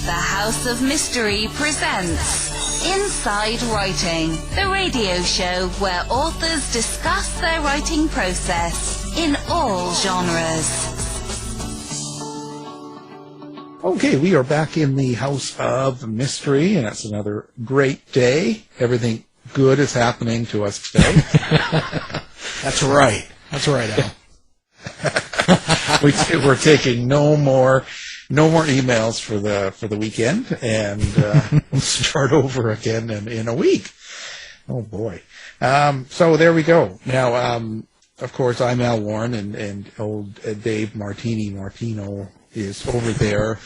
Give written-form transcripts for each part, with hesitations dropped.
The House of Mystery presents Inside Writing, the radio show where authors discuss their writing process in all genres. Okay, we are back in the House of Mystery, and it's another great day. Everything good is happening to us today. That's right. That's right, Al. We're taking no more emails for the weekend, and we'll start over again in a week. Oh boy! So there we go. Now, of course, I'm Al Warren, and old Dave Martino is over there,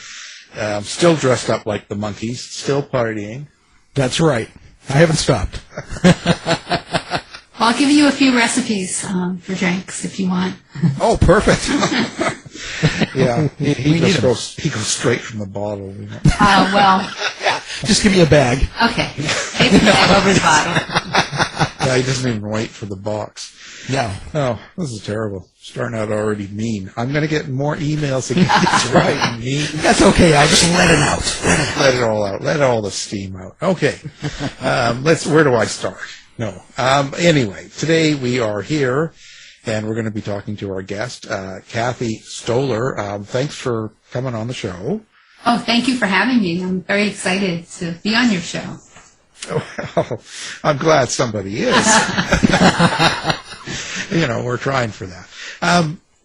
still dressed up like the monkeys, still partying. That's right. I haven't stopped. I'll give you a few recipes for drinks if you want. Oh, perfect. Yeah, he goes straight from the bottle. You know? Well. Yeah, just give me a bag. Okay. Take the bag over the bottle. Yeah, he doesn't even wait for the box. No. Oh, this is terrible. Starting out already mean. I'm going to get more emails again. That's right, mean. That's okay. I'll just let it out. Let it all out. Let all the steam out. Okay. Where do I start? No. Anyway, today we are here, and we're going to be talking to our guest, Cathi Stoller. Thanks for coming on the show. Oh, thank you for having me. I'm very excited to be on your show. Well, I'm glad somebody is. We're trying for that.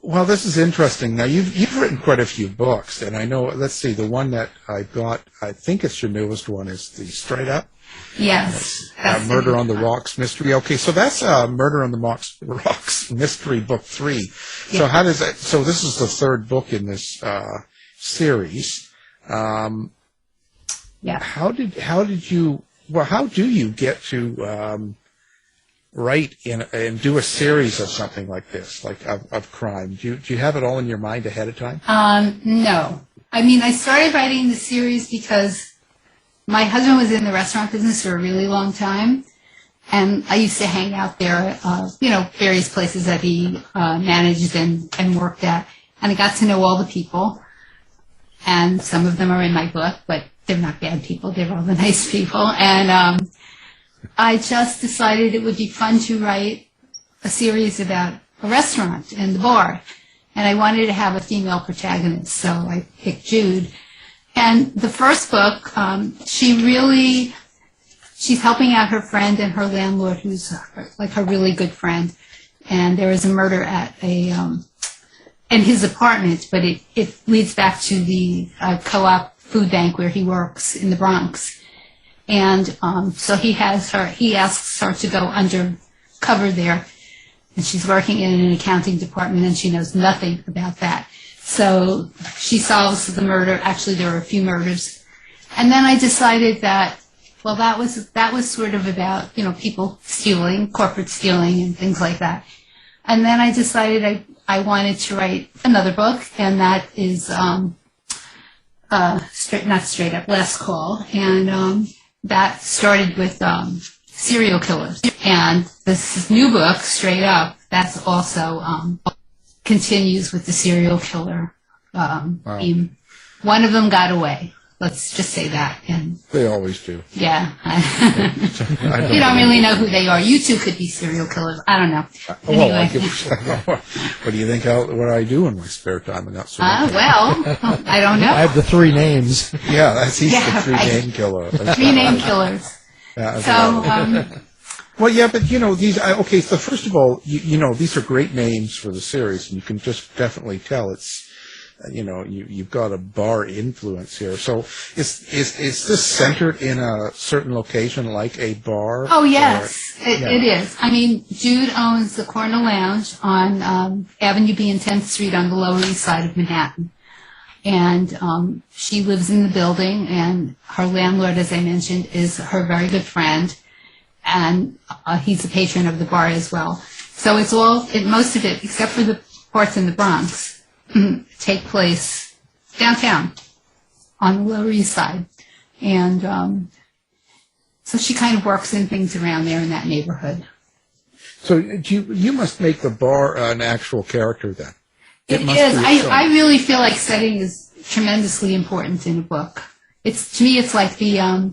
Well, this is interesting. Now, you've written quite a few books, and I know, let's see, the one that I got, I think it's your newest one, is the Straight Up. Yes. Murder on the Rocks Mystery. Okay, so that's Murder on the Rocks Mystery Book 3. Yeah. So how does that? So this is the third book in this series. Yeah. How do you get to write and do a series of something like this, like of crime? Do you have it all in your mind ahead of time? No. I mean, I started writing the series because my husband was in the restaurant business for a really long time, and I used to hang out there, various places that he managed and worked at, and I got to know all the people, and some of them are in my book, but they're not bad people, they're all the nice people, and I just decided it would be fun to write a series about a restaurant and the bar, and I wanted to have a female protagonist, so I picked Jude. And the first book, she's helping out her friend and her landlord, who's like her really good friend. And there is a murder at in his apartment, but it leads back to the co-op food bank where he works in the Bronx. And so he asks her to go undercover there, and she's working in an accounting department, and she knows nothing about that. So she solves the murder. Actually, there were a few murders. And then I decided that, well, that was sort of about, people stealing, corporate stealing and things like that. And then I decided I wanted to write another book, and that is not Straight Up, Last Call. And that started with serial killers. And this new book, Straight Up, that's also continues with the serial killer theme. One of them got away. Let's just say that. And they always do. Yeah. You don't really know who they are. You two could be serial killers. I don't know. Anyway. What do you think? What I do in my spare time? And that's I don't know. I have the three names. Yeah, he's the three-name killer. Three name killers. Yeah, so. Well, yeah, but these. Okay, so first of all, these are great names for the series, and you can just definitely tell it's, you've got a bar influence here. So, is this centered in a certain location, like a bar? Oh yes, it is. I mean, Jude owns the Corner Lounge on Avenue B and 10th Street on the Lower East Side of Manhattan, and she lives in the building, and her landlord, as I mentioned, is her very good friend. And he's a patron of the bar as well. So most of it, except for the parts in the Bronx, take place downtown on the Lower East Side. And so she kind of works in things around there in that neighborhood. So you must make the bar an actual character then. It is. I really feel like setting is tremendously important in a book. to me, it's like the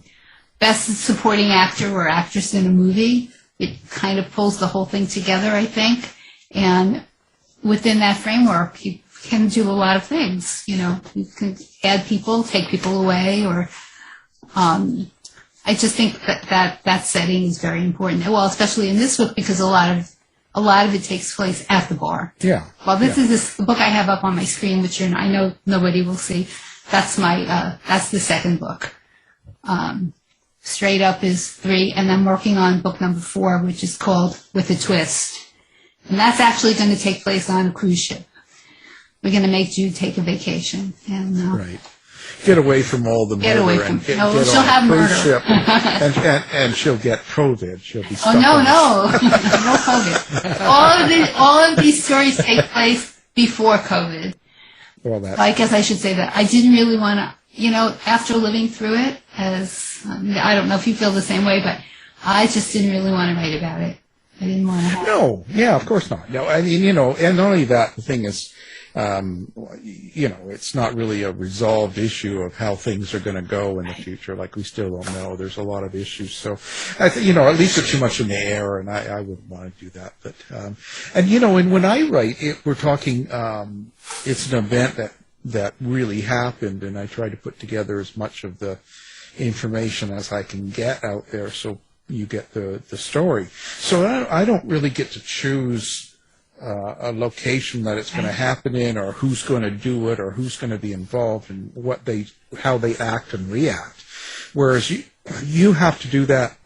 best supporting actor or actress in a movie. It kind of pulls the whole thing together, I think. And within that framework, you can do a lot of things. You know, you can add people, take people away, or I just think that setting is very important. Well, especially in this book, because a lot of it takes place at the bar. Yeah. Well, this is the book I have up on my screen, which I know nobody will see. That's that's the second book. Straight Up is 3, and I'm working on book number 4, which is called With a Twist. And that's actually going to take place on a cruise ship. We're going to make Jude take a vacation. And, right. Get away from all the murder. She'll have murder. Ship and she'll get COVID. She'll be stuck no COVID. All of these stories take place before COVID. Well, I guess I should say that. I didn't really want to, after living through it, I don't know if you feel the same way, but I just didn't really want to write about it. I didn't want to. No, yeah, of course not. No, I mean, and not only that, the thing is, it's not really a resolved issue of how things are going to go in the future. Like, we still don't know. There's a lot of issues. So, at least it's too much in the air, and I wouldn't want to do that. But, and when I write it, we're talking, it's an event that really happened, and I try to put together as much of the information as I can get out there so you get the story. So I don't really get to choose a location that it's going to happen in, or who's going to do it, or who's going to be involved, and how they act and react. Whereas you have to do that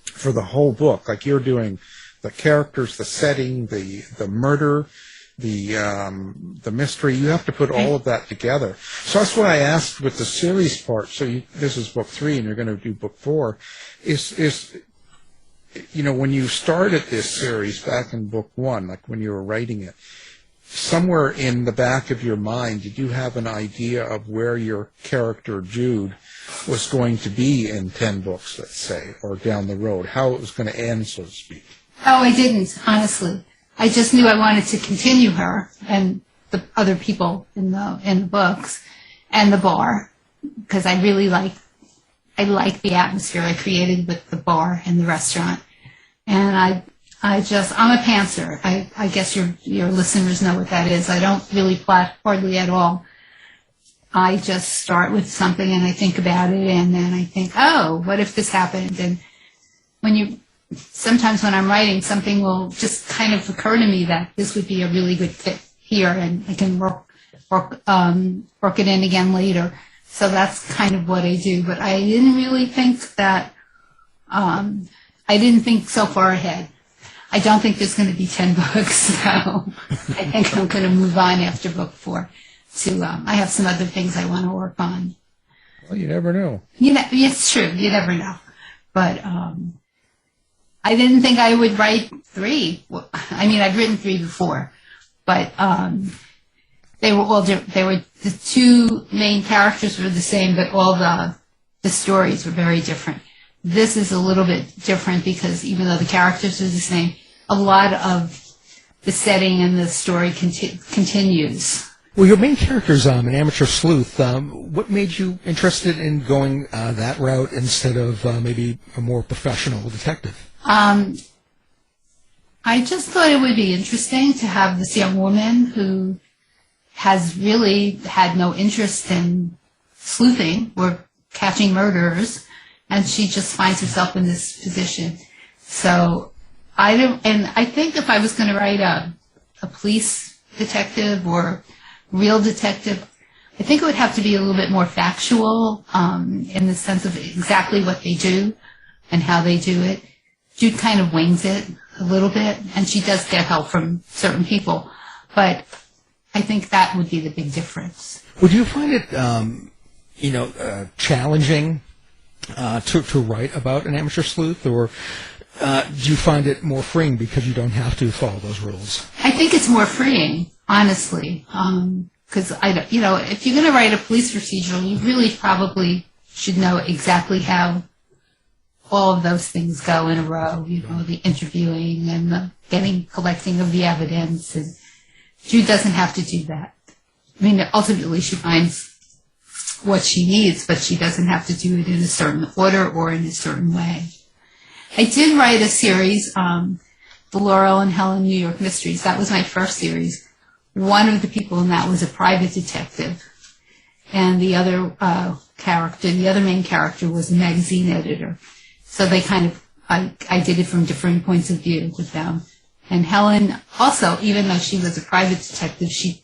for the whole book. Like, you're doing the characters, the setting, the murder, the mystery. You have to put all of that together. So that's what I asked with the series part. So this is book 3, and you're going to do book 4. Is when you started this series back in book 1, like when you were writing it, somewhere in the back of your mind, did you have an idea of where your character Jude was going to be in 10 books, let's say, or down the road, how it was going to end, so to speak? Oh, I didn't, honestly. I just knew I wanted to continue her and the other people in the books and the bar, because I really like the atmosphere I created with the bar and the restaurant. And I'm a pantser. I guess your listeners know what that is. I don't really plot hardly at all. I just start with something and I think about it, and then I think, oh, what if this happened? And sometimes when I'm writing, something will just kind of occur to me that this would be a really good fit here, and I can work it in again later. So that's kind of what I do. But I didn't really think that, I didn't think so far ahead. I don't think there's going to be 10 books, so I think I'm going to move on after book 4. I have some other things I want to work on. Well, you never know. It's true. You never know. But I didn't think I would write 3. I mean, I've written 3 before, but they were the 2 main characters were the same, but all the stories were very different. This is a little bit different because even though the characters are the same, a lot of the setting and the story continues. Well, your main character is an amateur sleuth. What made you interested in going that route instead of maybe a more professional detective? I just thought it would be interesting to have this young woman who has really had no interest in sleuthing or catching murderers, and she just finds herself in this position. So I think if I was going to write a police detective or real detective, I think it would have to be a little bit more factual in the sense of exactly what they do and how they do it. Jude kind of wings it a little bit, and she does get help from certain people, but I think that would be the big difference. Would you find it, challenging to write about an amateur sleuth, or do you find it more freeing because you don't have to follow those rules? I think it's more freeing, honestly, because if you're going to write a police procedural, you really probably should know exactly how all of those things go in a row. The interviewing and the collecting of the evidence, and Jude doesn't have to do that. I mean, ultimately she finds what she needs, but she doesn't have to do it in a certain order or in a certain way. I did write a series, the Laurel and Helen New York Mysteries. That was my first series. One of the people in that was a private detective, and the other the other main character was a magazine editor. So they kind of, I did it from different points of view with them. And Helen also, even though she was a private detective, she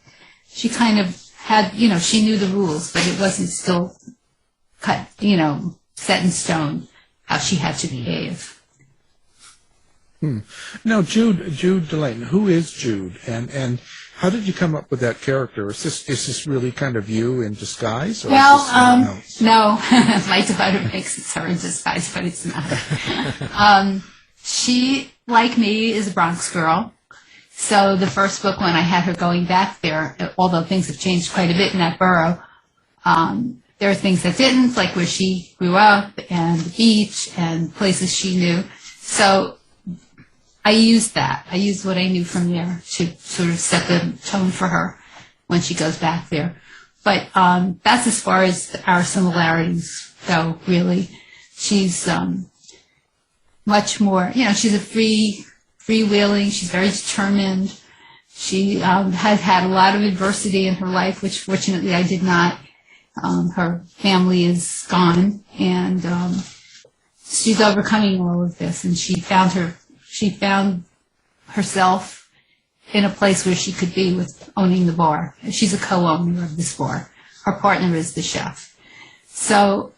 kind of had, she knew the rules, but it wasn't still cut, set in stone how she had to behave. Now, Jude Dillane, who is Jude, and how did you come up with that character? Is this really kind of you in disguise? Or well, no, my daughter makes it her in disguise, but it's not. She, like me, is a Bronx girl. So the first book, when I had her going back there, although things have changed quite a bit in that borough, there are things that didn't, like where she grew up and the beach and places she knew. So I used that. I used what I knew from there to sort of set the tone for her when she goes back there. But that's as far as our similarities go, really. She's much more, she's a freewheeling, she's very determined. She has had a lot of adversity in her life, which fortunately I did not. Her family is gone, and she's overcoming all of this, and she found herself in a place where she could be with owning the bar. She's a co-owner of this bar. Her partner is the chef. So,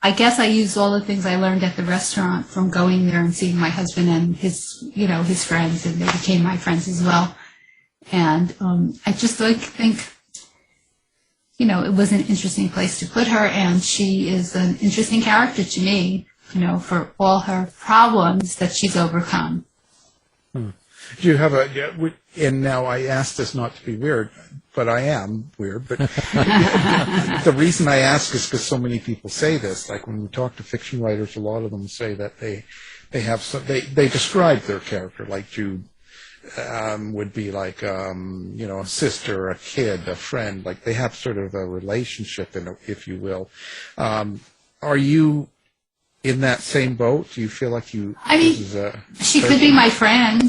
I guess I used all the things I learned at the restaurant from going there and seeing my husband and his friends, and they became my friends as well. And I just think, it was an interesting place to put her, and she is an interesting character to me, for all her problems that she's overcome. Do you have and now I ask this not to be weird, but I am weird, but the reason I ask is because so many people say this, like when we talk to fiction writers, a lot of them say that they describe their character, like Jude would be like, a sister, a kid, a friend, like they have sort of a relationship, if you will. Are you in that same boat? Do you feel like you... she could be my friend,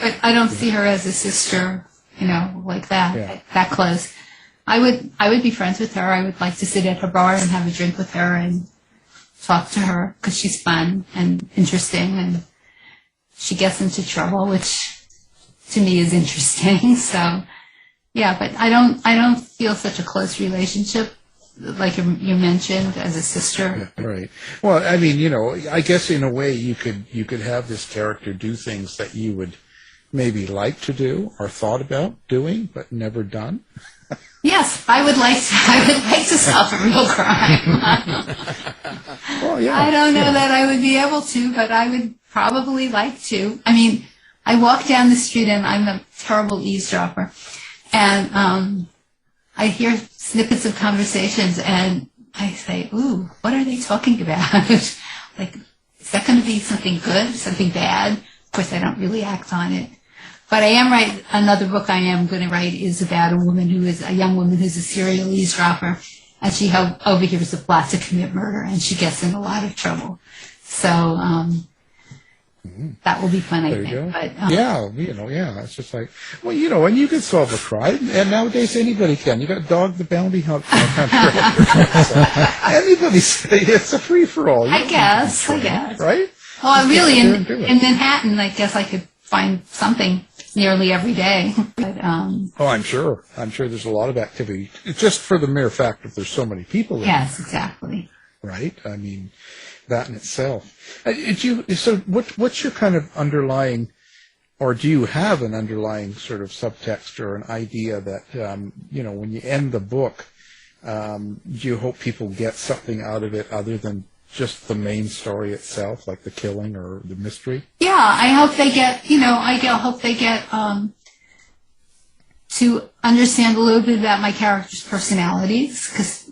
but I don't see her as a sister, like that, that close. I would be friends with her. I would like to sit at her bar and have a drink with her and talk to her, because she's fun and interesting, and she gets into trouble, which to me is interesting. So, yeah, but I don't feel such a close relationship, like you mentioned, as a sister. Yeah, right. Well, I mean, I guess in a way you could have this character do things that you would maybe like to do or thought about doing but never done. Yes, I would like to solve a real crime. Well, yeah. I don't know that I would be able to, but I would probably like to. I mean, I walk down the street, and I'm a terrible eavesdropper, and I hear snippets of conversations, and I say, ooh, what are they talking about? Like, is that going to be something good, something bad? Of course, I don't really act on it. But I am right. Another book I am going to write is about a young woman who's a serial eavesdropper, and she overhears a plot to commit murder, and she gets in a lot of trouble. So that will be fun, I think. There you go. But, it's just like, well, and you can solve a crime, and nowadays anybody can. You got Dog the Bounty Hunter. It's a free-for-all. I guess. Right? Well, really, in Manhattan, I guess I could find something nearly every day. But, I'm sure. There's a lot of activity. It's just for the mere fact that there's so many people there. Yes, exactly. Right? I mean, that in itself. So what's your kind of underlying, or do you have an underlying sort of subtext or an idea that, when you end the book, do you hope people get something out of it other than just the main story itself, like the killing or the mystery? Yeah, I hope they get, hope they get to understand a little bit about my characters' personalities, because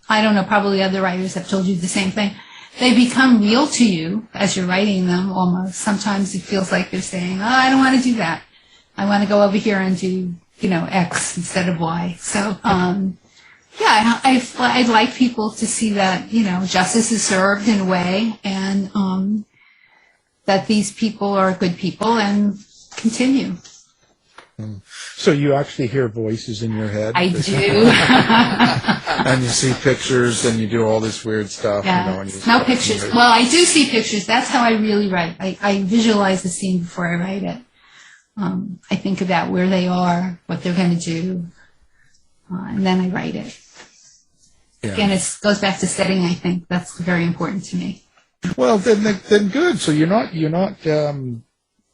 I don't know, probably other writers have told you the same thing. They become real to you as you're writing them, almost. Sometimes it feels like they're saying, oh, I don't want to do that. I want to go over here and do, X instead of Y. So, Yeah, I'd like people to see that, justice is served in a way, and that these people are good people and continue. So you actually hear voices in your head? I do. And you see pictures and you do all this weird stuff. Yeah, and no pictures. Well, I do see pictures. That's how I really write. I visualize the scene before I write it. I think about where they are, what they're going to do, and then I write it. Yeah. Again, it goes back to setting. I think that's very important to me. Well, then good. So you're not.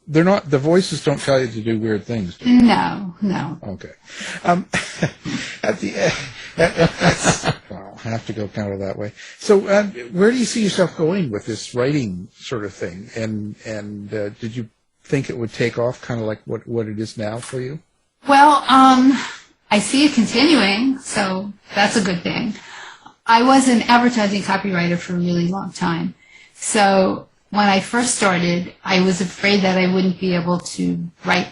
They're not. The voices don't tell you to do weird things. Do they? No. Okay. At the end, well, I have to go kind of that way. So, where do you see yourself going with this writing sort of thing? And did you think it would take off, kind of like what it is now for you? Well, I see it continuing, so that's a good thing. I was an advertising copywriter for a really long time, so when I first started, I was afraid that I wouldn't be able to write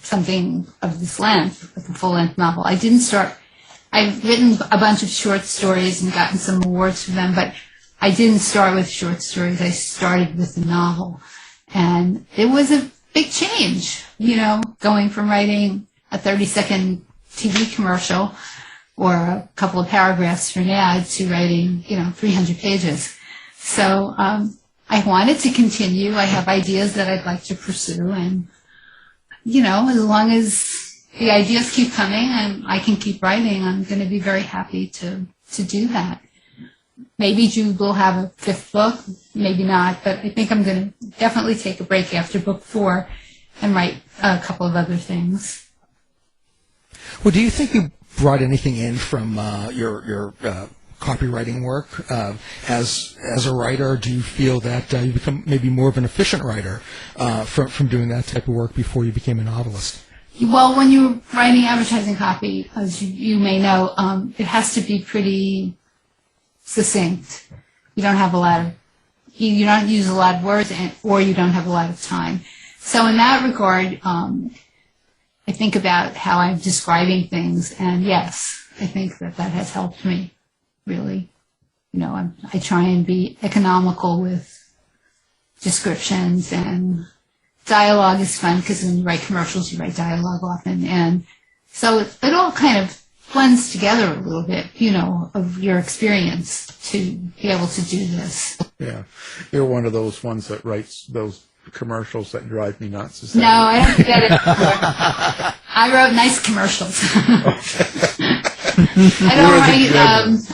something of this length, like a full-length novel. I've written a bunch of short stories and gotten some awards for them, but I didn't start with short stories. I started with a novel. And it was a big change, going from writing a 30-second TV commercial or a couple of paragraphs for an ad to writing, 300 pages. So, I wanted to continue. I have ideas that I'd like to pursue, and, as long as the ideas keep coming and I can keep writing, I'm going to be very happy to do that. Maybe Jude will have a fifth book, maybe not, but I think I'm going to definitely take a break after book 4 and write a couple of other things. Well, do you think you brought anything in from your copywriting work as a writer? Do you feel that you become maybe more of an efficient writer from doing that type of work before you became a novelist? Well, when you're writing advertising copy, as you may know, it has to be pretty succinct. You don't have you don't use a lot of words, or you don't have a lot of time. So in that regard, I think about how I'm describing things, and yes, I think that has helped me, really. I try and be economical with descriptions, and dialogue is fun because when you write commercials, you write dialogue often, and so it all kind of blends together a little bit, of your experience to be able to do this. Yeah, you're one of those ones that writes those commercials that drive me nuts. No, I don't get it. I wrote nice commercials. I don't write,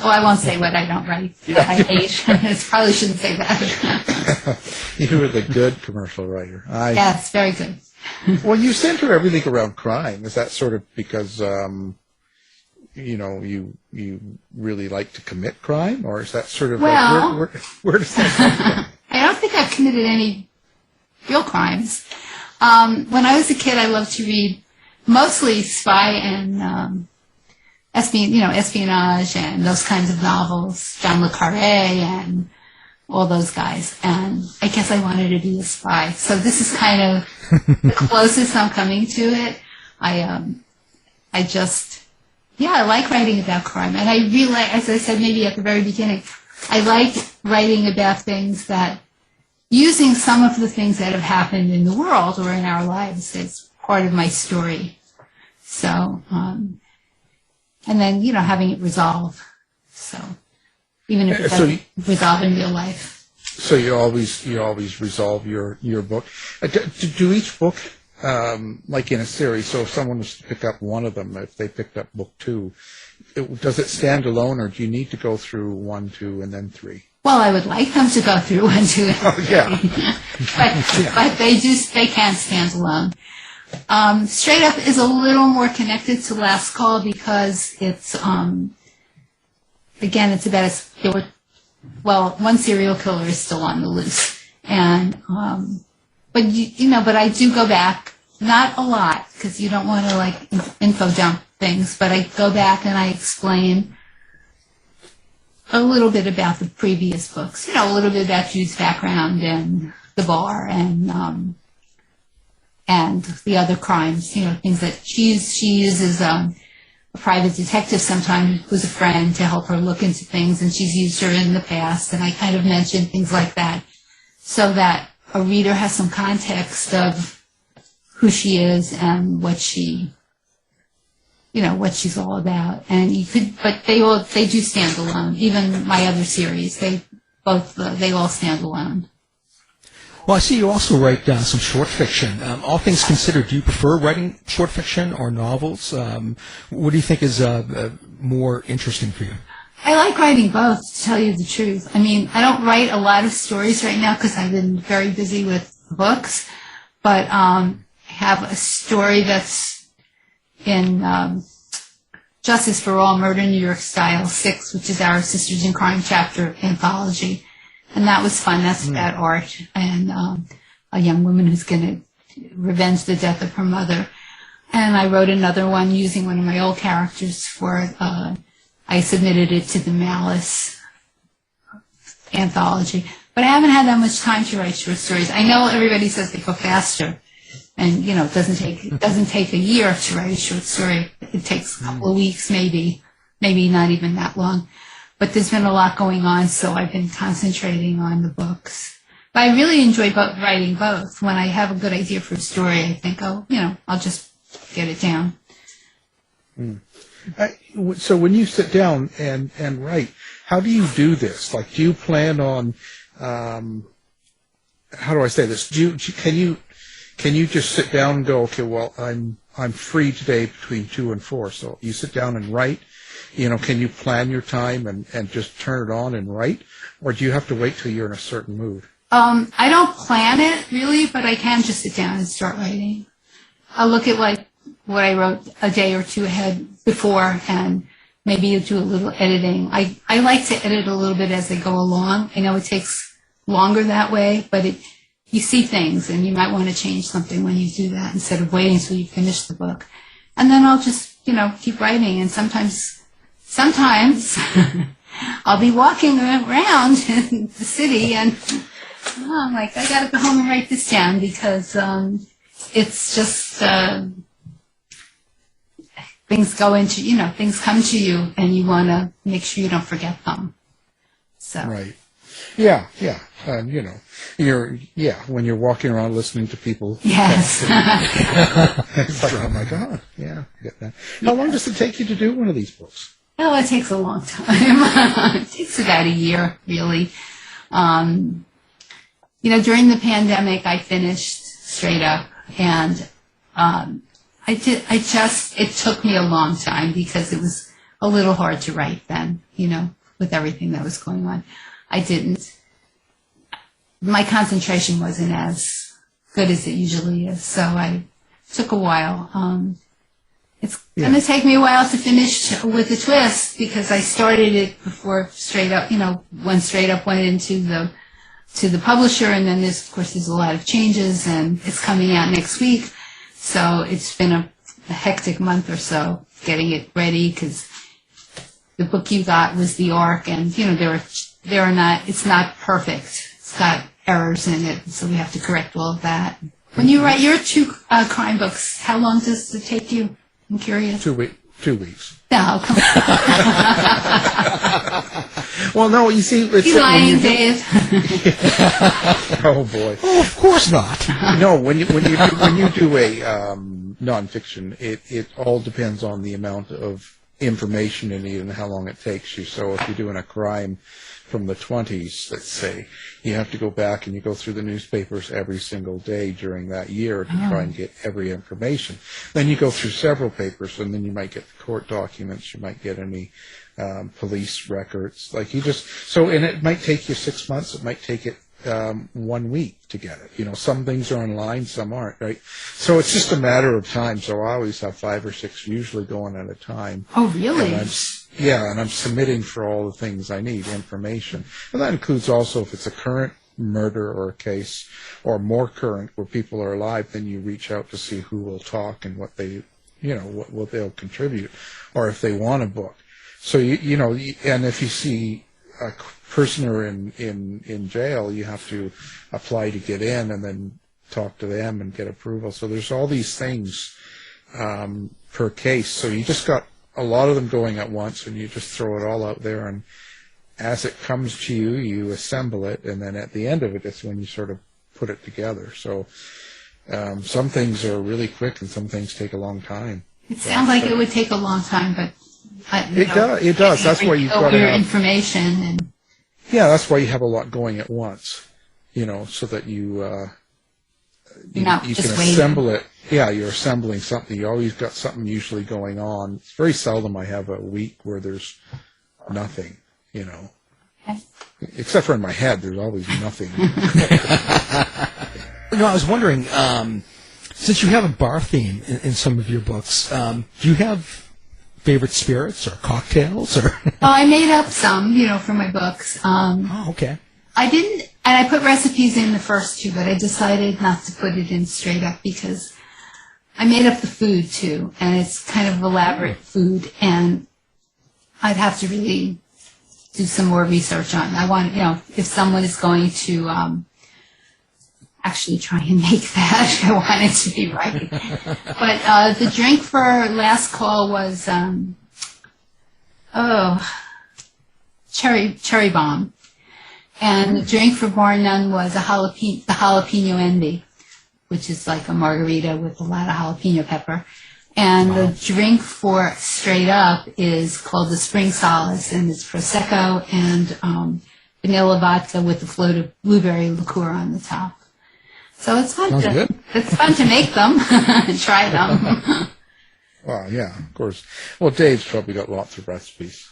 I won't say what I don't write. Yeah. I hate. I probably shouldn't say that. You were the good commercial writer. Yes, very good. Well, you center everything around crime. Is that sort of because, you really like to commit crime? Or is that sort of where does that come from? I don't think I've committed any real crimes. When I was a kid, I loved to read mostly spy and espionage and those kinds of novels, John le Carré and all those guys. And I guess I wanted to be a spy. So this is kind of the closest I'm coming to it. I like writing about crime. And I really, as I said maybe at the very beginning, I like writing about things that, using some of the things that have happened in the world or in our lives as part of my story. So, and then, having it resolve. So, even if it doesn't resolve in real life. So you always resolve your book. Do each book, like in a series, so if someone was to pick up one of them, if they picked up book 2, does it stand alone, or do you need to go through 1, 2, and then 3? Well, I would like them to go through 1, 2, and 3. Oh, yeah. but they can't stand alone. Straight Up is a little more connected to Last Call because it's, again, it's about one serial killer is still on the loose. And, but I do go back, not a lot, because you don't want to info dump things, but I go back and I explain a little bit about the previous books, a little bit about Jude's background and the bar and the other crimes, things that she uses a private detective sometimes who's a friend to help her look into things, and she's used her in the past, and I kind of mention things like that so that a reader has some context of who she is and what she, what she's all about. And but they do stand alone. Even my other series, they all stand alone. Well, I see you also write some short fiction. All things considered, do you prefer writing short fiction or novels? What do you think is more interesting for you? I like writing both, to tell you the truth. I mean, I don't write a lot of stories right now because I've been very busy with books, but I have a story that's in Justice for All, Murder New York Style 6, which is our Sisters in Crime chapter anthology. And that was fun. That's about art and a young woman who's going to revenge the death of her mother. And I wrote another one using one of my old characters for I submitted it to the Malice anthology. But I haven't had that much time to write short stories. I know everybody says they go faster. And, it doesn't take a year to write a short story. It takes a couple of weeks, maybe not even that long. But there's been a lot going on, so I've been concentrating on the books. But I really enjoy writing both. When I have a good idea for a story, I think, I'll just get it down. So when you sit down and write, how do you do this? Like, do you plan on, how do I say this? Can you just sit down and go, okay, well, I'm free today between 2 and 4, so you sit down and write? Can you plan your time and just turn it on and write? Or do you have to wait till you're in a certain mood? I don't plan it, really, but I can just sit down and start writing. I'll look at, what I wrote a day or two ahead before, and maybe do a little editing. I like to edit a little bit as I go along. I know it takes longer that way, but you see things, and you might want to change something when you do that instead of waiting until you finish the book. And then I'll just, keep writing, and sometimes I'll be walking around in the city and I'm like, I gotta go home and write this down because it's just things come to you and you want to make sure you don't forget them. So right, yeah, and when you're walking around listening to people. Yes. It's like, oh my God, yeah, get that. How long does it take you to do one of these books? Oh, it takes a long time. It takes about a year, really. During the pandemic, I finished Straight Up, and it took me a long time because it was a little hard to write then, with everything that was going on. My concentration wasn't as good as it usually is, so it took a while. It's going to take me a while to finish with the twist because I started it before Straight Up, when Straight Up went into the publisher, and then there's a lot of changes, and it's coming out next week. So it's been a hectic month or so getting it ready because the book you got was the arc, and it's not perfect. It's got errors in it, so we have to correct all of that. When you write your 2 crime books, how long does it take you? I'm curious. 2 weeks. No, come on. Well, no, you see, it's you lying, Dave. Oh boy. Oh, of course not. No, when you do a nonfiction, it all depends on the amount of information you need and how long it takes you. So if you're doing a crime from the 20s, let's say, you have to go back and you go through the newspapers every single day during that year to try and get every information. Then you go through several papers, and then you might get the court documents, you might get any police records. And it might take you 6 months, it might take it 1 week to get it. Some things are online, some aren't, right? So it's just a matter of time. So I always have 5 or 6 usually going at a time. Oh, really? And I'm submitting for all the things I need, information. And that includes also if it's a current murder or a case, or more current where people are alive, then you reach out to see who will talk and what they, what they'll contribute, or if they want a book. So, and if you see a prisoner in jail, you have to apply to get in and then talk to them and get approval. So there's all these things per case. So you just got a lot of them going at once, and you just throw it all out there, and as it comes to you, you assemble it, and then at the end of it, it's when you sort of put it together. So some things are really quick, and some things take a long time. It sounds like it would take a long time, but it does. That's why you've got to have information, and that's why you have a lot going at once. So that you you can assemble it. Yeah, you're assembling something. You always got something usually going on. It's very seldom I have a week where there's nothing. Okay. Except for in my head, there's always nothing. I was wondering, since you have a bar theme in some of your books, do you have favorite spirits or cocktails? Or I made up some, for my books. Okay. I didn't, and I put recipes in the first two, but I decided not to put it in straight up because I made up the food too, and it's kind of elaborate food, and I'd have to really do some more research on it. I want, if someone is going to actually try and make that, I want it to be right. But the drink for last call was cherry bomb. And the drink for Bar None was the jalapeno envy, which is like a margarita with a lot of jalapeno pepper. And the drink for Straight Up is called the Spring Solace, and it's Prosecco and vanilla vodka with a float of blueberry liqueur on the top. So it's fun. It's fun to make them and try them. Well, yeah, of course. Well, Dave's probably got lots of recipes.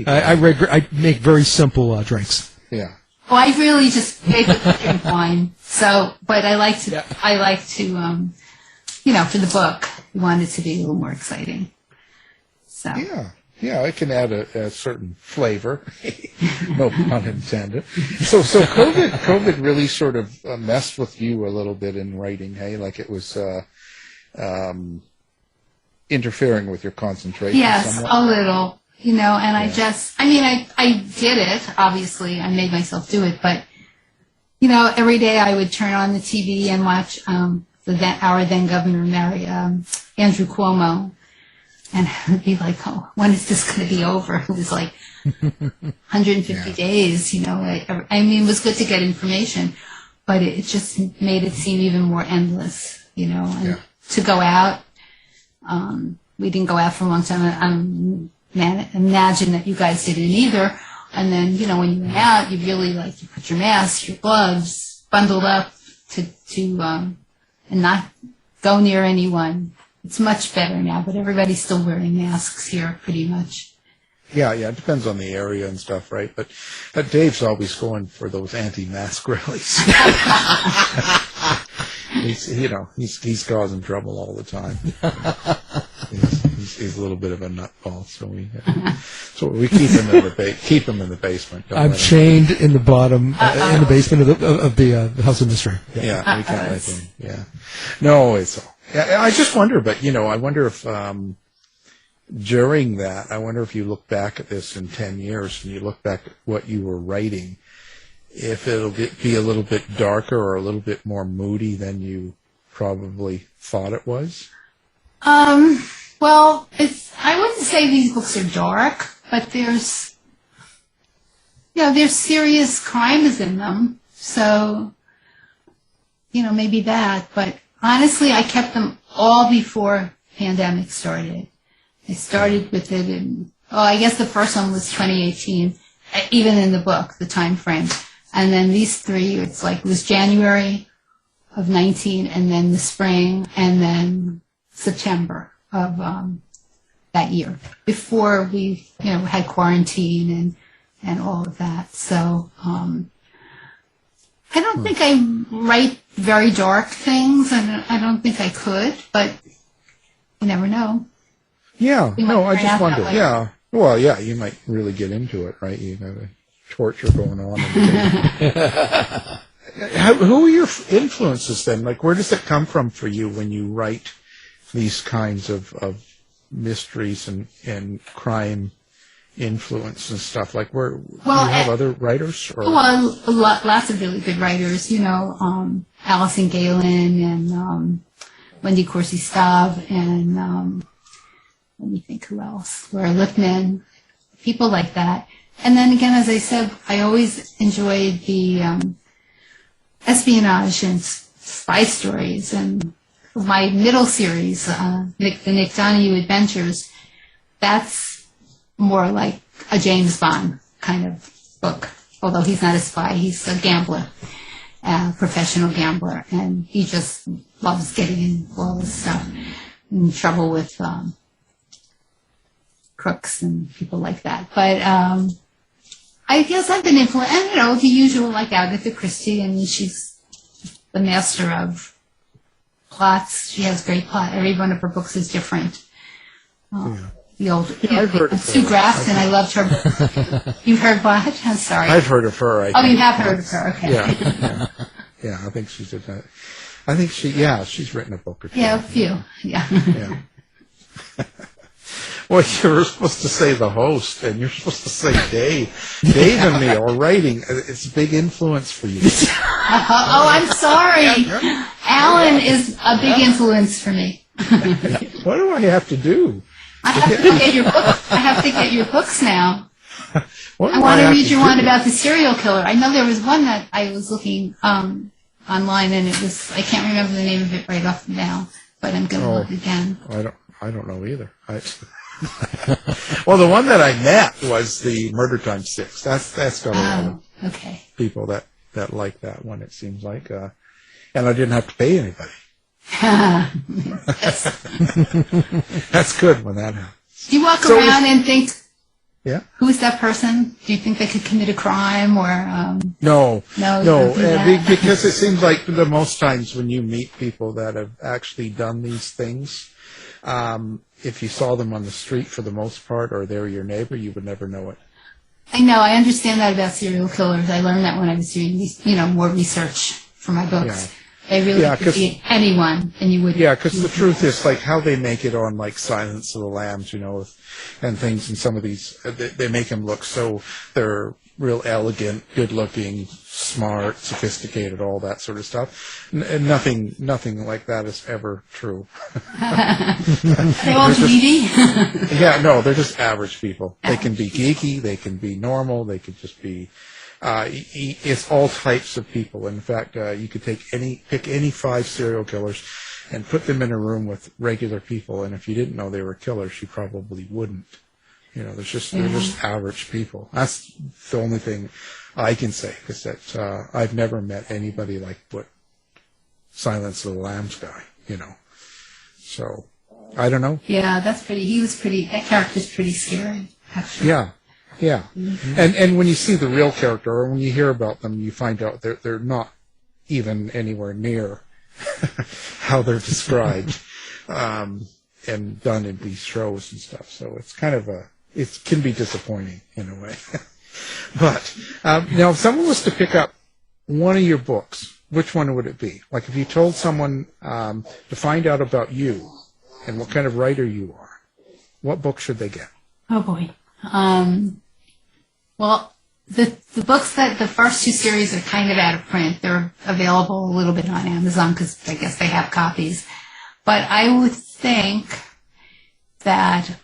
I make very simple drinks. Yeah. Well, I really just basically drink wine. So, but I like to, for the book, we want it to be a little more exciting. So. Yeah, it can add a certain flavor. No pun intended. So COVID really sort of messed with you a little bit in writing, hey? Like it was interfering with your concentration. Yes, somewhat. a little. And I did it, obviously. I made myself do it, but, every day I would turn on the TV and watch our then governor marry Andrew Cuomo, and I would be like, oh, when is this going to be over? It was like 150 days, it was good to get information, but it just made it seem even more endless, and to go out. We didn't go out for a long time. Imagine that you guys didn't either. And then, when you went out, you really you put your mask, your gloves, bundled up to and not go near anyone. It's much better now, but everybody's still wearing masks here pretty much. Yeah, it depends on the area and stuff, right? But Dave's always going for those anti-mask rallies. He's causing trouble all the time. He's a little bit of a nutball, so we keep him in the basement. I'm chained in the bottom in the basement of the House of Mystery. Yeah, we can't let him. Yeah, no, it's all. I just wonder, but I wonder if during that, I wonder if you look back at this in 10 years and you look back at what you were writing, if it'll be a little bit darker or a little bit more moody than you probably thought it was. Well, I wouldn't say these books are dark, but there's serious crimes in them. So, maybe that. But honestly, I kept them all before pandemic started. I started with it I guess the first one was 2018, even in the book, the time frame. And then these three, it was January of 19, and then the spring, and then September of that year, before we had quarantine and all of that. So I don't think I write very dark things, and I don't think I could, but you never know. Yeah, no, I just wonder. Yeah, well, yeah, you might really get into it, right? You have a torture going on. Who are your influences then? Where does it come from for you when you write these kinds of mysteries and crime influence and stuff? Do you have other writers? Or? Well, lots of really good writers. Allison Galen and Wendy Corsi-Stav, and let me think who else. Laura Lipman, people like that. And then again, as I said, I always enjoyed the espionage and spy stories. And my middle series, the Nick Donahue Adventures, that's more like a James Bond kind of book. Although he's not a spy, he's a gambler, a professional gambler, and he just loves getting in all this stuff, in trouble with crooks and people like that. But I guess I've been influenced, and you know, the usual, like Agatha Christie. I mean, she's the master of plots. She has great plot. Every one of her books is different. The old I've heard of Sue her. Grafton, I loved her. You heard what? I'm sorry. I've heard of her. You have heard of her. Okay. Yeah. I think she did that. I think she's written a book or two. Yeah, a few. Yeah. Yeah. Well, you were supposed to say the host, and you're supposed to say Dave. Dave and me are writing. It's a big influence for you. Oh, I'm sorry. Alan is a big influence for me. What do I have to do? I have to get your book. I have to get your books now. What do I want to have read your one do? about the serial killer. I know there was one that I was looking online, and it was, I can't remember the name of it right off now, but I'm going to look again. I don't know either. Well, the one that I met was the Murder Time 6. That's got a lot of Okay. people that like that one, it seems like. And I didn't have to pay anybody. That's good when that happens. Do you walk around and think, Yeah? who's that person? Do you think they could commit a crime or? No, you don't do that? because it seems like the most times when you meet people that have actually done these things, if you saw them on the street for the most part, or they were your neighbor, you would never know it. I know. I understand that about serial killers. I learned that when I was doing, more research for my books. They really could be anyone, and you would. Yeah, because the truth is, like, how they make it on, like, Silence of the Lambs, and things, and some of these, they make them look so, they're real elegant, good-looking, smart, sophisticated, all that sort of stuff. And nothing like that is ever true. They're all needy. Yeah, no, they're just average people. They can be geeky, they can be normal, they could just be... it's all types of people. In fact, you could pick any 5 serial killers and put them in a room with regular people, and if you didn't know they were killers, you probably wouldn't. They're just average people. That's the only thing I can say, is that I've never met anybody like what Silence of the Lambs guy. So I don't know. Yeah, that character's pretty scary, actually. Yeah. Yeah, and when you see the real character, or when you hear about them, you find out they're not even anywhere near how they're described and done in these shows and stuff. So it's kind of it can be disappointing in a way. But now, if someone was to pick up one of your books, which one would it be? Like, if you told someone to find out about you and what kind of writer you are, what book should they get? Oh boy. Well, the books the first 2 series are kind of out of print. They're available a little bit on Amazon because I guess they have copies. But I would think that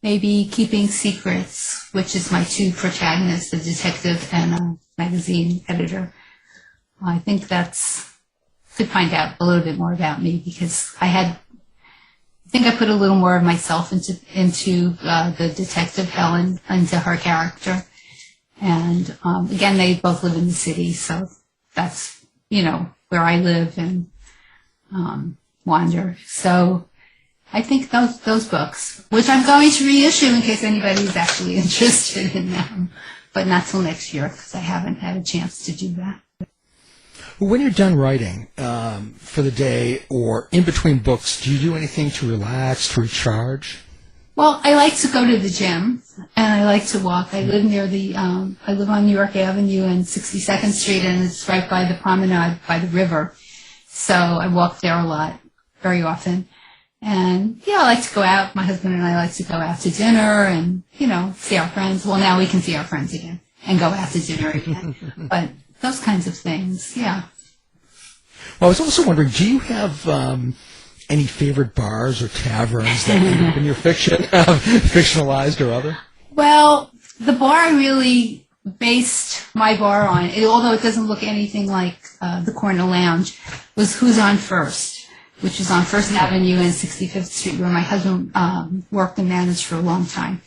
maybe Keeping Secrets, which is my 2 protagonists, a detective and a magazine editor. I think could find out a little bit more about me, because I think I put a little more of myself into the detective Helen, into her character. And again, they both live in the city, so that's, where I live and wander. So I think those books, which I'm going to reissue in case anybody's actually interested in them, but not till next year, because I haven't had a chance to do that. When you're done writing for the day or in between books, do you do anything to relax, to recharge? Well, I like to go to the gym, and I like to walk. I live near I live on New York Avenue and 62nd Street, and it's right by the promenade by the river. So I walk there a lot, very often. And, I like to go out. My husband and I like to go out to dinner and, see our friends. Well, now we can see our friends again and go out to dinner again. But those kinds of things, yeah. Well, I was also wondering, do you have any favorite bars or taverns that end up in your fiction, fictionalized or other? Well, the bar I really based my bar on, although it doesn't look anything like the Corner Lounge, was Who's on First, which is on First Avenue and 65th Street, where my husband worked and managed for a long time.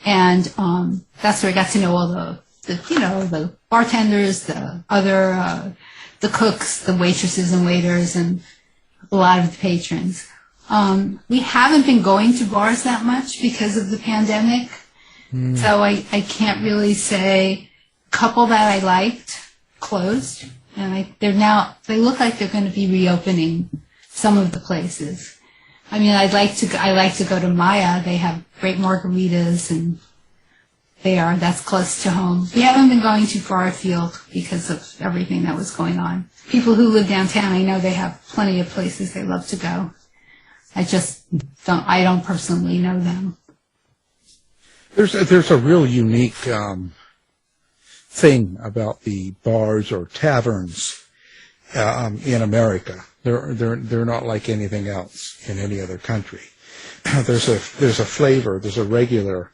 And that's where I got to know all the bartenders, the cooks, the waitresses and waiters, and a lot of the patrons. We haven't been going to bars that much because of the pandemic. So I can't really say. A couple that I liked closed, and they look like they're going to be reopening some of the places. I mean, I like to go to Maya. They have great margaritas, and that's close to home. We haven't been going too far afield because of everything that was going on. People who live downtown, I know they have plenty of places they love to go. I don't personally know them. There's a real unique thing about the bars or taverns in America. They're not like anything else in any other country. There's a flavor. There's a regular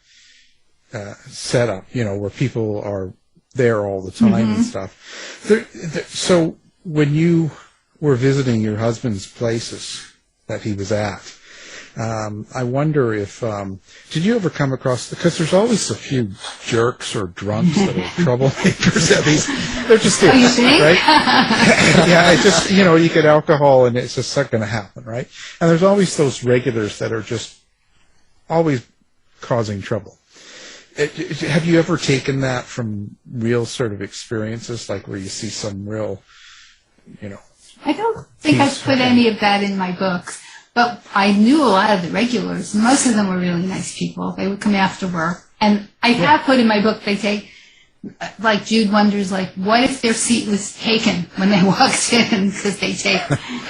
setup, where people are there all the time and stuff. So when you were visiting your husband's places that he was at, I wonder if, did you ever come across, because there's always a few jerks or drunks that are troublemakers at these, they're just there, right? Yeah, it's just, you get alcohol and it's just not going to happen, right? And there's always those regulars that are just always causing trouble. Have you ever taken that from real sort of experiences, like where you see some real, I don't think I put any of that in my books. But I knew a lot of the regulars. Most of them were really nice people. They would come after work. And I have put in my book, they take, like Jude wonders, what if their seat was taken when they walked in? Because they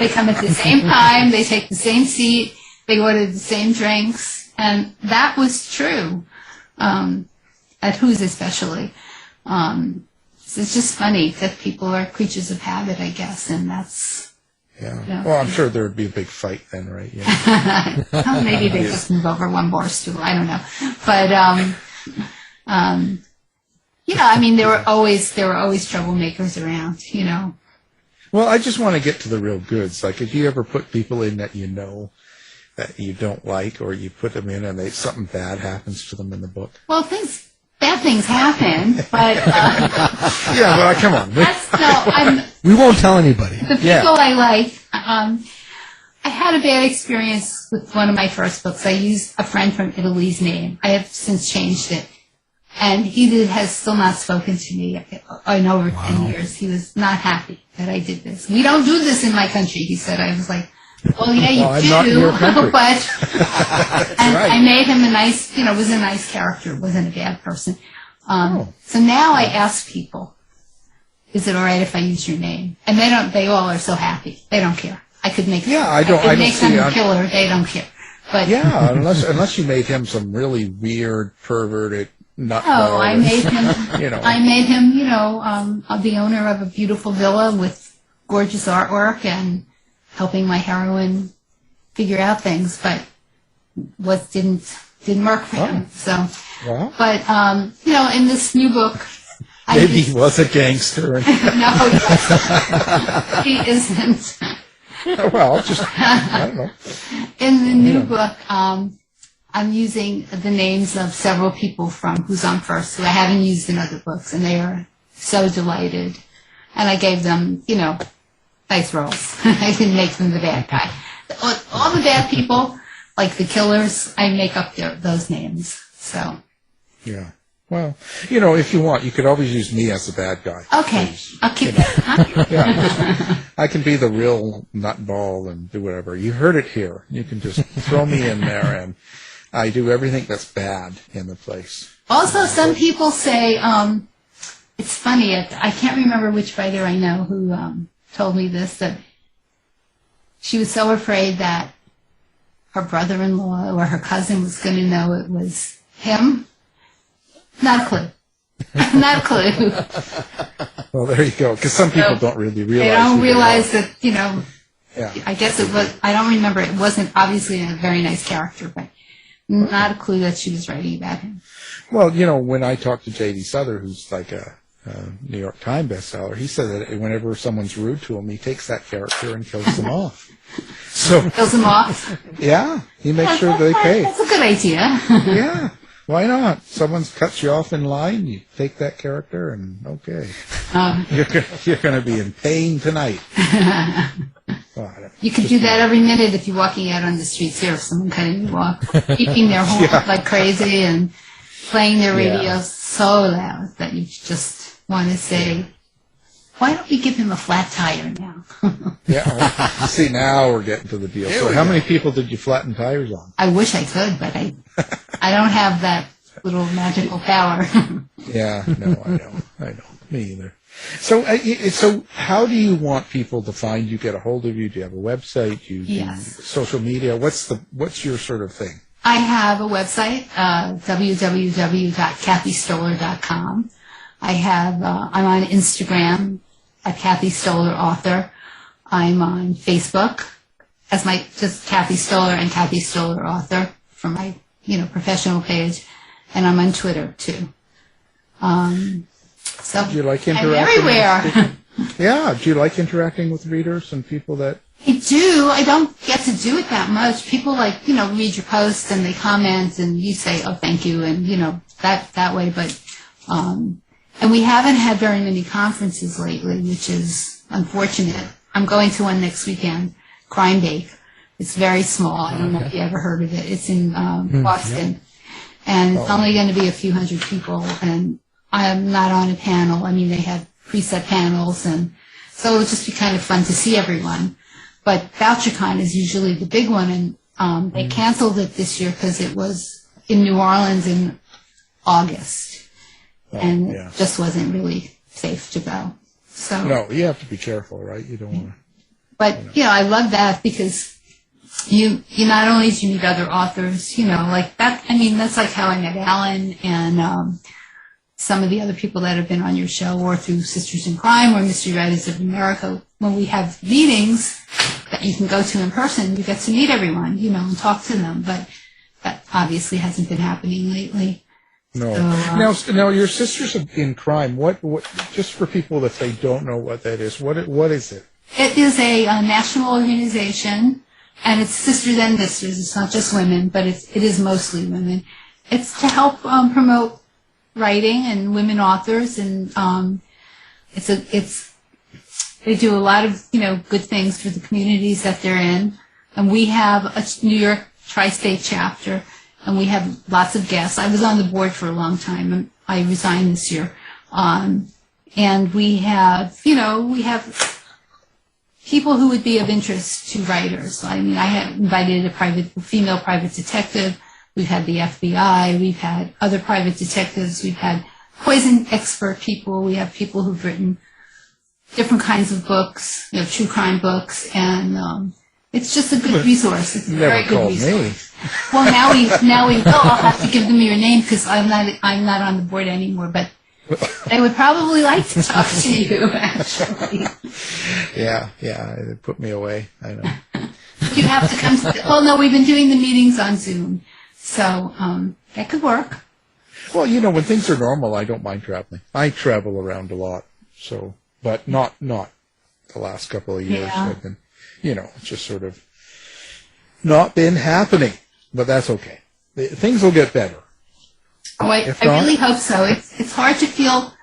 come at the same time, they take the same seat, they order the same drinks. And that was true, at Who's especially. It's just funny that people are creatures of habit, I guess, and that's... Yeah. Well, I'm sure there would be a big fight then, right? Well, maybe they just move over one bar stool. I don't know. But, I mean, there were always troublemakers around, Well, I just want to get to the real goods. Like, if you ever put people in that that you don't like, or you put them in and something bad happens to them in the book. Well, bad things happen, but... yeah, but come on. We won't tell anybody. The people I like, I had a bad experience with one of my first books. I used a friend from Italy's name. I have since changed it. And he has still not spoken to me in over 10 years. He was not happy that I did this. We don't do this in my country, he said. I was like, well, yeah, you do. Not in your country. But right. I made him a nice, was a nice character, wasn't a bad person. So now I ask people, is it all right if I use your name? And they all are so happy. They don't care. I could make them a killer. They don't care. But yeah, unless you made him some really weird, perverted nutball. No, I made him, I made him, the owner of a beautiful villa with gorgeous artwork and helping my heroine figure out things, but what didn't work for him. So, but in this new book, maybe he was a gangster. No, he isn't. Well, I don't know. In the new book, I'm using the names of several people from Who's on First, who I haven't used in other books, and they are so delighted. And I gave them, nice roles. I didn't make them the bad guy. All the bad people, like the killers, I make up those names. So. Yeah. Well, if you want, you could always use me as the bad guy. Okay. Please. I'll keep that. Yeah. I can be the real nutball and do whatever. You heard it here. You can just throw me in there, and I do everything that's bad in the place. Also, some people say, it's funny, I can't remember which writer I know who told me this, that she was so afraid that her brother-in-law or her cousin was going to know it was him. Not a clue. Not a clue. Well, there you go. Because some people don't really realize. They don't who realize are. that, you know, Yeah. I guess it was, I don't remember, it wasn't obviously a very nice character, but not a clue that she was writing about him. Well, you know, when I talked to J.D. Souther, who's like a New York Times bestseller, he said that whenever someone's rude to him, he takes that character and kills them off. So Kills them off. yeah, he makes sure they pay. That's a good idea. Yeah, why not? Someone's cuts you off in line, you take that character, and okay, you're gonna be in pain tonight. You could do that every minute if you're walking out on the streets here, if someone cutting you off, keeping their horn like crazy and playing their radio so loud that you just want to say, why don't we give him a flat tire now? Yeah. Well, see, now we're getting to the deal. So how many people did you flatten tires on? I wish I could, but I don't have that little magical power. Yeah, no, I know. Me either. So, so how do you want people to find you, get a hold of you? Do you have a website? Do you do social media? What's your sort of thing? I have a website, www.cathystoller.com. I have, I'm on Instagram at Cathi Stoller Author. I'm on Facebook as my, just Cathi Stoller and Cathi Stoller Author for my, professional page. And I'm on Twitter too. So do you like I'm interacting? everywhere. Yeah. Do you like interacting with readers and people that? I do. I don't get to do it that much. People read your posts and they comment and you say, oh, thank you. And, that way. But, and we haven't had very many conferences lately, which is unfortunate. I'm going to one next weekend, Crime Bake. It's very small. I don't know if you ever heard of it. It's in Boston. And it's only going to be a few hundred people. And I'm not on a panel. I mean, they have preset panels. And so it'll just be kind of fun to see everyone. But VoucherCon is usually the big one. And they canceled it this year because it was in New Orleans in August. And it just wasn't really safe to go. So no, you have to be careful, right? You don't want to. But I love that because you not only do you meet other authors, like that. I mean, that's like how I met Alan and some of the other people that have been on your show, or through Sisters in Crime or Mystery Writers of America. When we have meetings that you can go to in person, you get to meet everyone, and talk to them. But that obviously hasn't been happening lately. No. So, now, your Sisters in Crime. What? Just for people that they don't know what that is, what is it? It is a national organization, and it's sisters and misters. It's not just women, but it is mostly women. It's to help promote writing and women authors, and they do a lot of good things for the communities that they're in. And we have a New York tri-state chapter. And we have lots of guests. I was on the board for a long time, and I resigned this year. And we have people who would be of interest to writers. I mean, I had invited a female private detective. We've had the FBI. We've had other private detectives. We've had poison expert people. We have people who've written different kinds of books, true crime books, and it's just a good resource. It's a very good resource. Well, now we will. I'll have to give them your name because I'm not on the board anymore. But they would probably like to talk to you. Actually. Yeah, it put me away. I know. You have to come. Well, no, we've been doing the meetings on Zoom, so that could work. Well, when things are normal, I don't mind traveling. I travel around a lot, so but not the last couple of years. Yeah. I've been, it's just sort of not been happening. But that's okay. Things will get better. Oh, I really hope so. It's hard to feel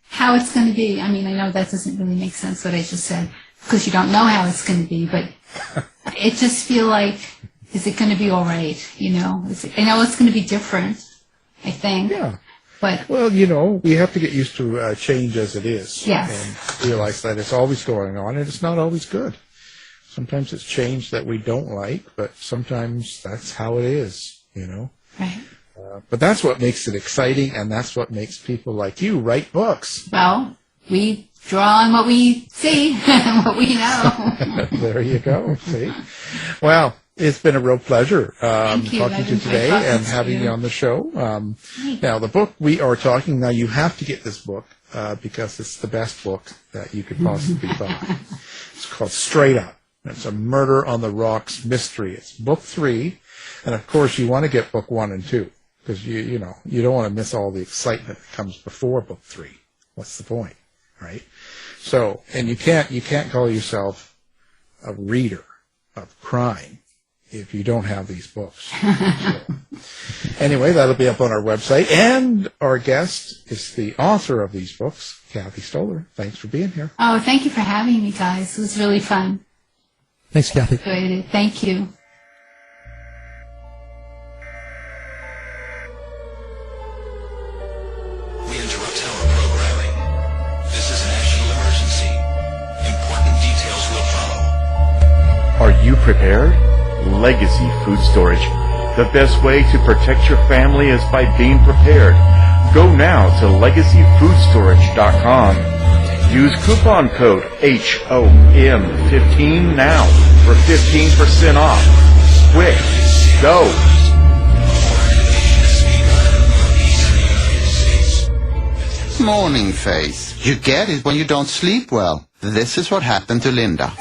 how it's going to be. I mean, I know that doesn't really make sense what I just said because you don't know how it's going to be. But it just feel like, is it going to be all right? I know it's going to be different. I think. Yeah. But well, we have to get used to change as it is. Yes. And realize that it's always going on and it's not always good. Sometimes it's change that we don't like, but sometimes that's how it is, Right. But that's what makes it exciting, and that's what makes people like you write books. Well, we draw on what we see and what we know. There you go. See? Well, It's been a real pleasure Thank you. talking to you today and having you on the show. Now, the book we are talking, now you have to get this book because it's the best book that you could possibly buy. It's called Straight Up. It's a Murder on the Rocks mystery. It's book 3. And, of course, you want to get book 1 and 2 because, you don't want to miss all the excitement that comes before book 3. What's the point, right? So, and you can't call yourself a reader of crime if you don't have these books. So, anyway, that'll be up on our website. And our guest is the author of these books, Cathi Stoller. Thanks for being here. Oh, thank you for having me, guys. It was really fun. Thanks, Cathi. Enjoyed it. Thank you. We interrupt our programming. This is a national emergency. Important details will follow. Are you prepared? Legacy Food Storage. The best way to protect your family is by being prepared. Go now to legacyfoodstorage.com. Use coupon code HOM15 now for 15% off. Quick, go! Morning face. You get it when you don't sleep well. This is what happened to Linda.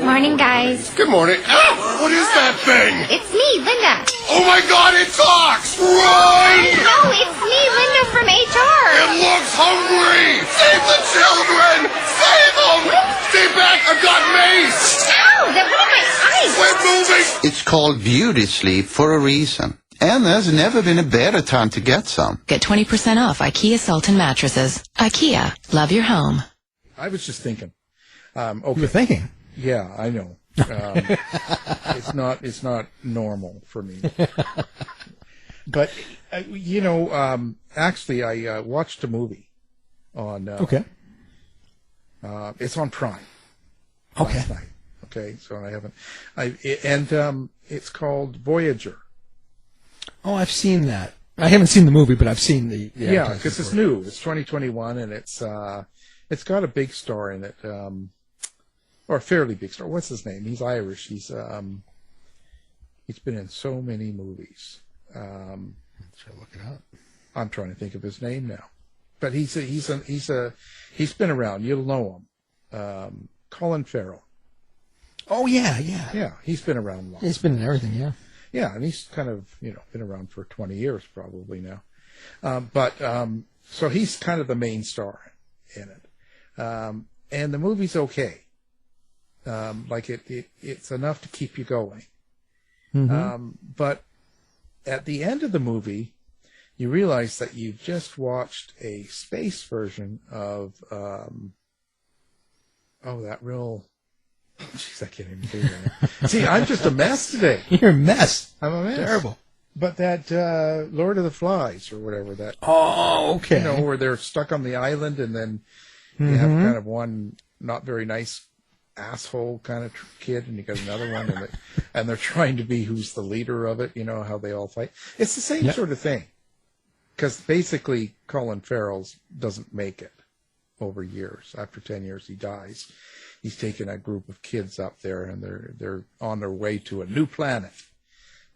Morning, guys. Good morning. Ah! What is that thing? It's me, Linda. Oh my God, it talks! Run! No, it's me, Linda from HR. It looks hungry! Save the children! Save them! Stay back, I've got mace! Ow, that went in my eyes. Quit moving! It's called beauty sleep for a reason. And there's never been a better time to get some. Get 20% off IKEA Sultan mattresses. IKEA, love your home. I was just thinking. Okay. You were thinking? Yeah, I know. It's not normal for me. But, actually, I watched a movie on... Okay. It's on Prime. Okay. Last night. Okay, so I haven't... it's called Voyager. Oh, I've seen that. I haven't seen the movie, but I've seen the yeah, because it's new. It's 2021, and it's got a big star in it, or a fairly big star. What's his name? He's Irish. He's been in so many movies. Should I look it up? I'm trying to think of his name now, but he's been around. You'll know him. Colin Farrell. Oh yeah. Yeah, he's been around long. He's been in everything. Yeah. Yeah, and he's kind of, been around for 20 years probably now. So he's kind of the main star in it. And the movie's okay. It's enough to keep you going. Mm-hmm. But at the end of the movie, you realize that you've just watched a space version of, that real... Jeez, I can't even say that. See, I'm just a mess today. You're a mess. I'm a mess. Terrible. But that Lord of the Flies or whatever that. Oh, okay. Where they're stuck on the island and then you have kind of one not very nice asshole kind of kid and you got another one and they're trying to be who's the leader of it. How they all fight. It's the same sort of thing. Because basically Colin Farrell doesn't make it over years. After 10 years, he dies. He's taken a group of kids up there, and they're on their way to a new planet.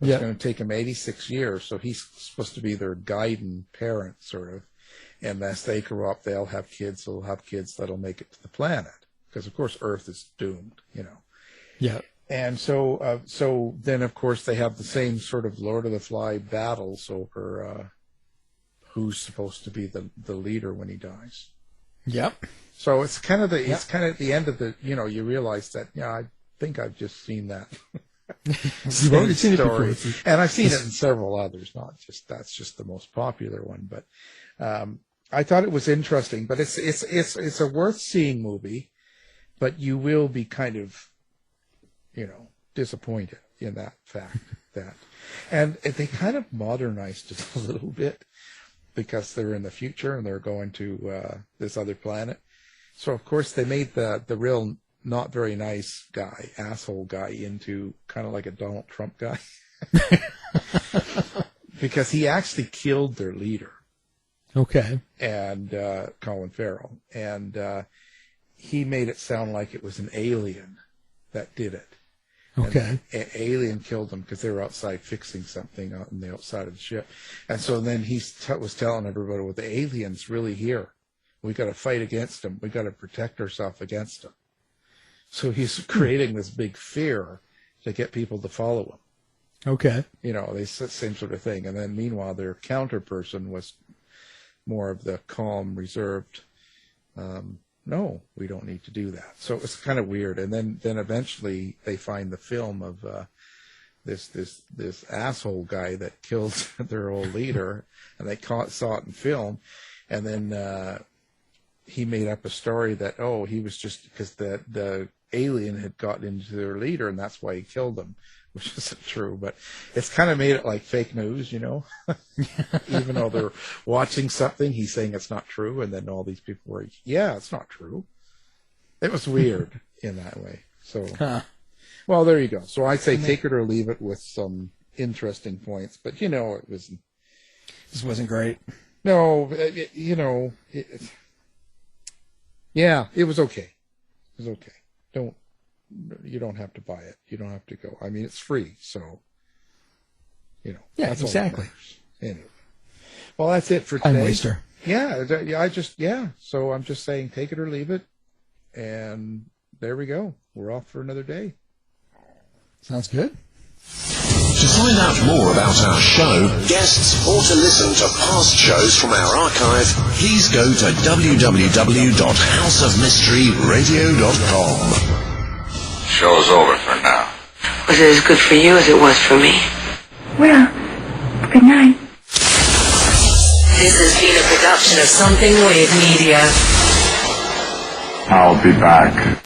It's going to take him 86 years, so he's supposed to be their guide and parent, sort of. And as they grow up, they'll have kids. They'll have kids that'll make it to the planet, because of course Earth is doomed, Yeah. And so then of course they have the same sort of Lord of the Fly battles over who's supposed to be the leader when he dies. Yep. So it's kind of it's kind of at the end of the, you realize that, I think I've just seen that. You've already seen it before. And I've seen it in several others, that's just the most popular one. But I thought it was interesting, but it's a worth seeing movie, but you will be kind of, disappointed in that fact and they kind of modernized it a little bit because they're in the future and they're going to this other planet. So, of course, they made the real not very nice guy, asshole guy, into kind of like a Donald Trump guy. Because he actually killed their leader. Okay. And Colin Farrell. And he made it sound like it was an alien that did it. Okay. Alien killed them because they were outside fixing something out on the outside of the ship. And so then he was telling everybody, well, the alien's really here. We got to fight against them. We got to protect ourselves against them. So he's creating this big fear to get people to follow him. Okay. You know, they same sort of thing. And then meanwhile, their counter person was more of the calm, reserved, no, we don't need to do that. So it's kind of weird. And then eventually they find the film of this asshole guy that killed their old leader, and they saw it in film. And then he made up a story that, he was just because the alien had gotten into their leader, and that's why he killed them, which isn't true. But it's kind of made it like fake news, you know. Even though they're watching something, he's saying it's not true, and then all these people were, yeah, it's not true. It was weird in that way. So, well, there you go. So I say take it or leave it with some interesting points, but you know, this wasn't great. No, yeah, it was okay. It was okay. You don't have to buy it. You don't have to go. I mean, it's free, so you know. Yeah, that's exactly. All that matters. Anyway, well, that's it for today. Time waster. Yeah. So I'm just saying, take it or leave it, and there we go. We're off for another day. Sounds good. To find out more about our show, guests, or to listen to past shows from our archive, please go to www.houseofmysteryradio.com. Show's over for now. Was it as good for you as it was for me? Well, good night. This has been a production of Something Weird Media. I'll be back.